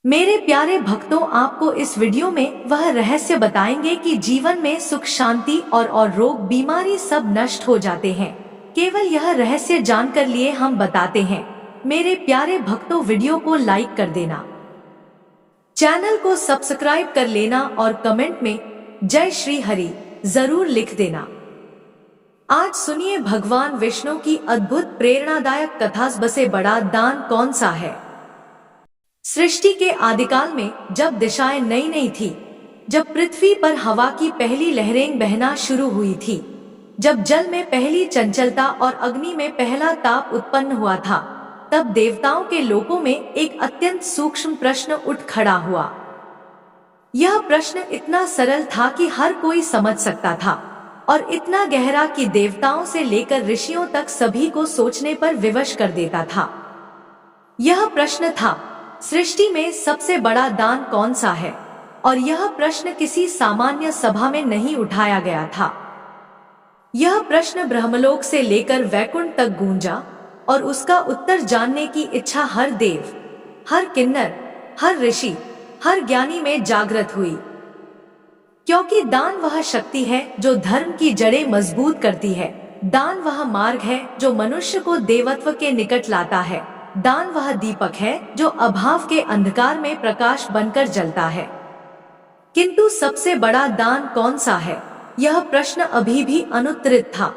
मेरे प्यारे भक्तों, आपको इस वीडियो में वह रहस्य बताएंगे कि जीवन में सुख, शांति और रोग, बीमारी सब नष्ट हो जाते हैं। केवल यह रहस्य जानकर लिए हम बताते हैं। मेरे प्यारे भक्तों, वीडियो को लाइक कर देना, चैनल को सब्सक्राइब कर लेना और कमेंट में जय श्री हरि जरूर लिख देना। आज सुनिए भगवान विष्णु की अद्भुत प्रेरणादायक कथा। सबसे बड़ा दान कौन सा है? सृष्टि के आदिकाल में जब दिशाएं नई नई थी, जब पृथ्वी पर हवा की पहली लहरें बहना शुरू हुई थी, जब जल में पहली चंचलता और अग्नि में पहला ताप उत्पन्न हुआ था, तब देवताओं के लोकों में एक अत्यंत सूक्ष्म प्रश्न उठ खड़ा हुआ। यह प्रश्न इतना सरल था कि हर कोई समझ सकता था और इतना गहरा कि देवताओं से लेकर ऋषियों तक सभी को सोचने पर विवश कर देता था। यह प्रश्न था, सृष्टि में सबसे बड़ा दान कौन सा है? और यह प्रश्न किसी सामान्य सभा में नहीं उठाया गया था। यह प्रश्न ब्रह्मलोक से लेकर वैकुंठ तक गूंजा और उसका उत्तर जानने की इच्छा हर देव, हर किन्नर, हर ऋषि, हर ज्ञानी में जागृत हुई। क्योंकि दान वह शक्ति है जो धर्म की जड़ें मजबूत करती है। दान वह मार्ग है जो मनुष्य को देवत्व के निकट लाता है। दान वह दीपक है जो अभाव के अंधकार में प्रकाश बनकर जलता है। किंतु सबसे बड़ा दान कौन सा है? यह प्रश्न अभी भी अनुत्तरित था।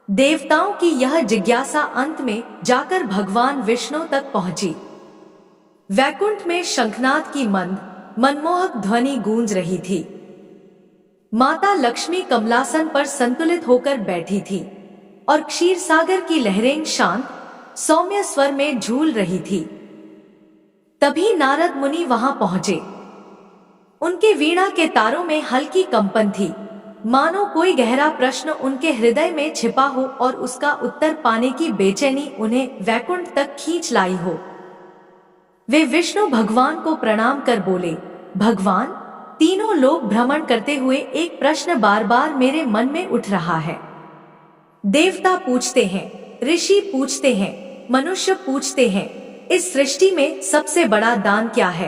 देवताओं की यह जिज्ञासा अंत में जाकर भगवान विष्णु तक पहुंची। वैकुंठ में शंखनाद की मनमोहक ध्वनि गूंज रही थी। माता लक्ष्मी कमलासन पर संतुलित होकर बैठी थी और क्षीर सागर की लहरें शांत सौम्य स्वर में झूल रही थी। तभी नारद मुनि वहां पहुंचे। उनके वीणा के तारों में हल्की कंपन थी, मानो कोई गहरा प्रश्न उनके हृदय में छिपा हो और उसका उत्तर पाने की बेचैनी उन्हें वैकुंठ तक खींच लाई हो। वे विष्णु भगवान को प्रणाम कर बोले, भगवान, तीनों लोग भ्रमण करते हुए एक प्रश्न बार बार मेरे मन में उठ रहा है। देवता पूछते हैं, ऋषि पूछते हैं, मनुष्य पूछते हैं, इस सृष्टि में सबसे बड़ा दान क्या है?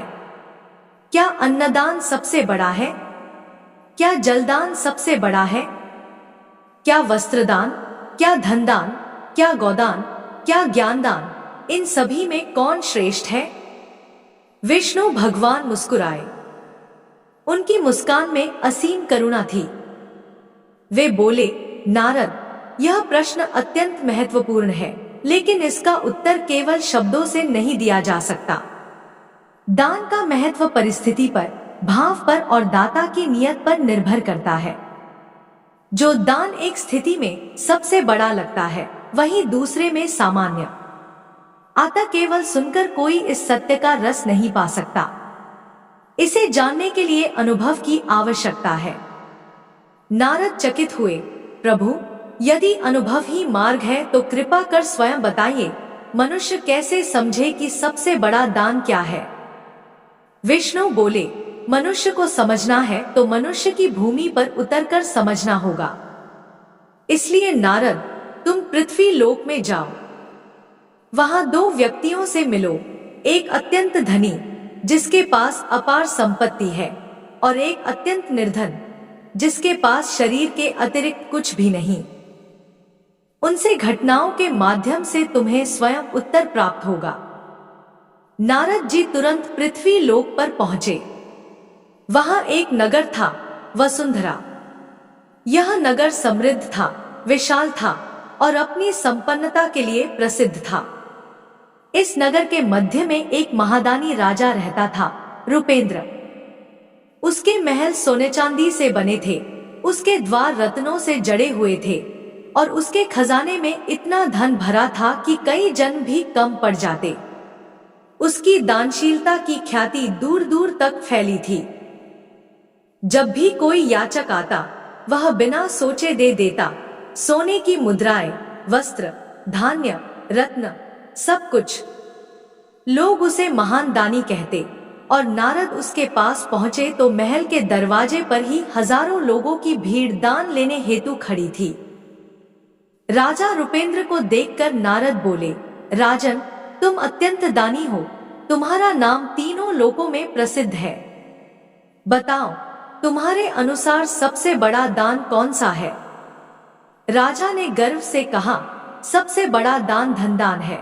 क्या अन्नदान सबसे बड़ा है? क्या जलदान सबसे बड़ा है? क्या वस्त्रदान? क्या धनदान? क्या गोदान? क्या ज्ञानदान? इन सभी में कौन श्रेष्ठ है? विष्णु भगवान मुस्कुराए। उनकी मुस्कान में असीम करुणा थी। वे बोले, नारद, यह प्रश्न अत्यंत महत्वपूर्ण है, लेकिन इसका उत्तर केवल शब्दों से नहीं दिया जा सकता। दान का महत्व परिस्थिति पर, भाव पर और दाता की नियत पर निर्भर करता है। जो दान एक स्थिति में सबसे बड़ा लगता है, वही दूसरे में सामान्य। अतः केवल सुनकर कोई इस सत्य का रस नहीं पा सकता। इसे जानने के लिए अनुभव की आवश्यकता है। नारद चकित हुए, प्रभु, यदि अनुभव ही मार्ग है तो कृपा कर स्वयं बताइए, मनुष्य कैसे समझे कि सबसे बड़ा दान क्या है? विष्णु बोले, मनुष्य को समझना है तो मनुष्य की भूमि पर उतरकर समझना होगा। इसलिए नारद, तुम पृथ्वी लोक में जाओ। वहां दो व्यक्तियों से मिलो, एक अत्यंत धनी जिसके पास अपार संपत्ति है, और एक अत्यंत निर्धन जिसके पास शरीर के अतिरिक्त कुछ भी नहीं। उनसे घटनाओं के माध्यम से तुम्हें स्वयं उत्तर प्राप्त होगा। नारद जी तुरंत पृथ्वी लोक पर पहुंचे। वहां एक नगर था, वसुंधरा। यह नगर समृद्ध था, विशाल था और अपनी संपन्नता के लिए प्रसिद्ध था। इस नगर के मध्य में एक महादानी राजा रहता था, रुपेंद्र। उसके महल सोने चांदी से बने थे, उसके द्वार रत्नों से जड़े हुए थे और उसके खजाने में इतना धन भरा था कि कई जन भी कम पड़ जाते। उसकी दानशीलता की ख्याति दूर दूर तक फैली थी। जब भी कोई याचक आता, वह बिना सोचे दे देता। सोने की मुद्राएं, वस्त्र, धान्य, रत्न, सब कुछ। लोग उसे महान दानी कहते और नारद उसके पास पहुंचे तो महल के दरवाजे पर ही हजारों लोगों की भीड़ दान लेने हेतु खड़ी थी। राजा रुपेंद्र को देखकर नारद बोले, राजन, तुम अत्यंत दानी हो, तुम्हारा नाम तीनों लोकों में प्रसिद्ध है। बताओ, तुम्हारे अनुसार सबसे बड़ा दान कौन सा है? राजा ने गर्व से कहा, सबसे बड़ा दान धनदान है।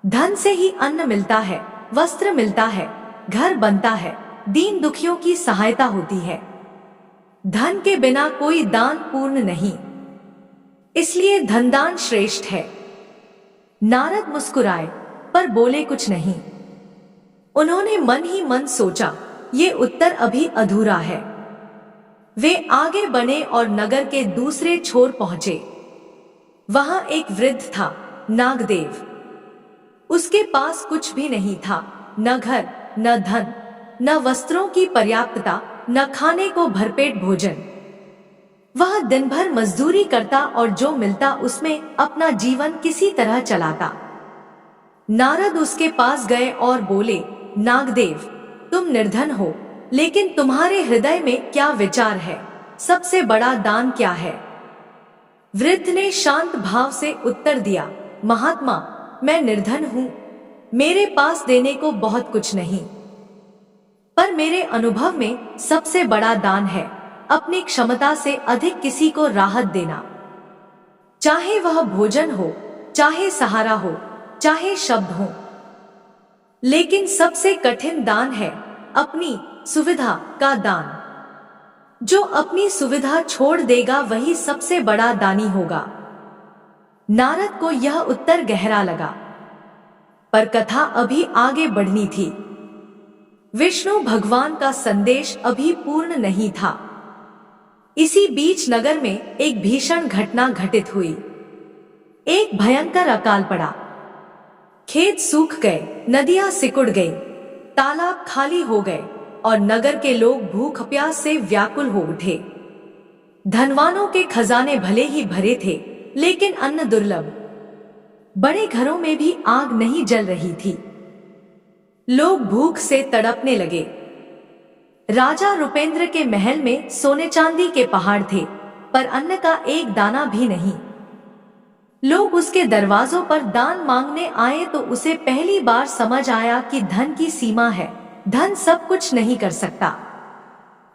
धन से ही अन्न मिलता है, वस्त्र मिलता है, घर बनता है, दीन दुखियों की सहायता होती है। धन के बिना कोई दान पूर्ण नहीं, इसलिए धनदान श्रेष्ठ है। नारद मुस्कुराए पर बोले कुछ नहीं। उन्होंने मन ही मन सोचा, ये उत्तर अभी अधूरा है। वे आगे बढ़े और नगर के दूसरे छोर पहुंचे। वहां एक वृद्ध था, नागदेव। उसके पास कुछ भी नहीं था, न घर, न धन, न वस्त्रों की पर्याप्तता, न खाने को भरपेट भोजन। वह दिन भर मजदूरी करता और जो मिलता उसमें अपना जीवन किसी तरह चलाता। नारद उसके पास गए और बोले, नागदेव, तुम निर्धन हो, लेकिन तुम्हारे हृदय में क्या विचार है? सबसे बड़ा दान क्या है? वृद्ध ने शांत भाव से उत्तर दिया, महात्मा, मैं निर्धन हूं, मेरे पास देने को बहुत कुछ नहीं, पर मेरे अनुभव में सबसे बड़ा दान है अपनी क्षमता से अधिक किसी को राहत देना। चाहे वह भोजन हो, चाहे सहारा हो, चाहे शब्द हो। लेकिन सबसे कठिन दान है अपनी सुविधा का दान। जो अपनी सुविधा छोड़ देगा वही सबसे बड़ा दानी होगा। नारद को यह उत्तर गहरा लगा, पर कथा अभी आगे बढ़नी थी। विष्णु भगवान का संदेश अभी पूर्ण नहीं था। इसी बीच नगर में एक भीषण घटना घटित हुई। एक भयंकर अकाल पड़ा। खेत सूख गए, नदियां सिकुड़ गई, तालाब खाली हो गए और नगर के लोग भूख प्यास से व्याकुल हो उठे। धनवानों के खजाने भले ही भरे थे, लेकिन अन्न दुर्लभ। बड़े घरों में भी आग नहीं जल रही थी। लोग भूख से तड़पने लगे। राजा रुपेंद्र के महल में सोने चांदी के पहाड़ थे, पर अन्न का एक दाना भी नहीं। लोग उसके दरवाजों पर दान मांगने आए तो उसे पहली बार समझ आया कि धन की सीमा है, धन सब कुछ नहीं कर सकता।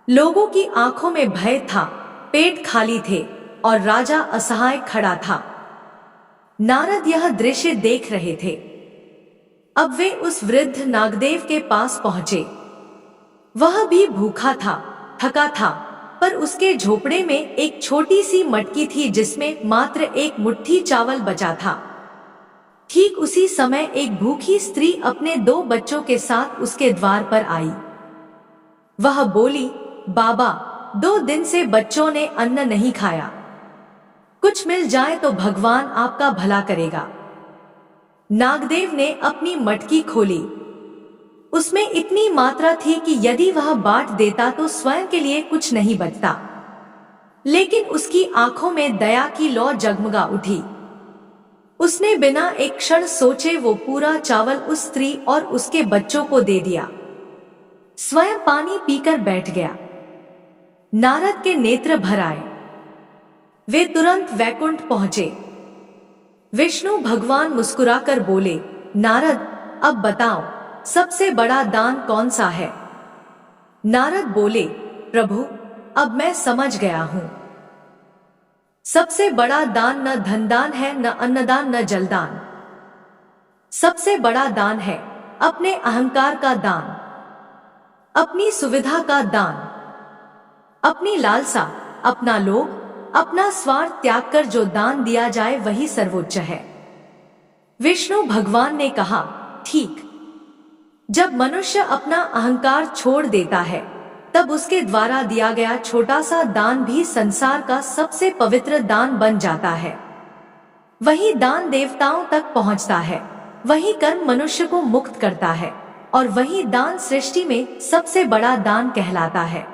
लोगों की आंखों में भय था, पेट खाली थे और राजा असहाय खड़ा था। नारद यह दृश्य देख रहे थे। अब वे उस वृद्ध नागदेव के पास पहुंचे। वह भी भूखा था, थका था, पर उसके झोपड़े में एक छोटी सी मटकी थी जिसमें मात्र एक मुट्ठी चावल बचा था। ठीक उसी समय एक भूखी स्त्री अपने 2 बच्चों के साथ उसके द्वार पर आई। वह बोली, बाबा, 2 दिन से बच्चों ने अन्न नहीं खाया, कुछ मिल जाए तो भगवान आपका भला करेगा। नागदेव ने अपनी मटकी खोली। उसमें इतनी मात्रा थी कि यदि वह बांट देता तो स्वयं के लिए कुछ नहीं बचता। लेकिन उसकी आंखों में दया की लौ जगमगा उठी। उसने बिना एक क्षण सोचे वो पूरा चावल उस स्त्री और उसके बच्चों को दे दिया। स्वयं पानी पीकर बैठ गया। नारद के नेत्र भर आए। वे तुरंत वैकुंठ पहुंचे। विष्णु भगवान मुस्कुराकर बोले, नारद, अब बताओ सबसे बड़ा दान कौन सा है? नारद बोले, प्रभु, अब मैं समझ गया हूं। सबसे बड़ा दान न धनदान है, न अन्नदान, न जलदान। सबसे बड़ा दान है अपने अहंकार का दान, अपनी सुविधा का दान, अपनी लालसा, अपना लोभ, अपना स्वार्थ त्याग कर जो दान दिया जाए वही सर्वोच्च है। विष्णु भगवान ने कहा, ठीक। जब मनुष्य अपना अहंकार छोड़ देता है तब उसके द्वारा दिया गया छोटा सा दान भी संसार का सबसे पवित्र दान बन जाता है। वही दान देवताओं तक पहुंचता है, वही कर्म मनुष्य को मुक्त करता है और वही दान सृष्टि में सबसे बड़ा दान कहलाता है।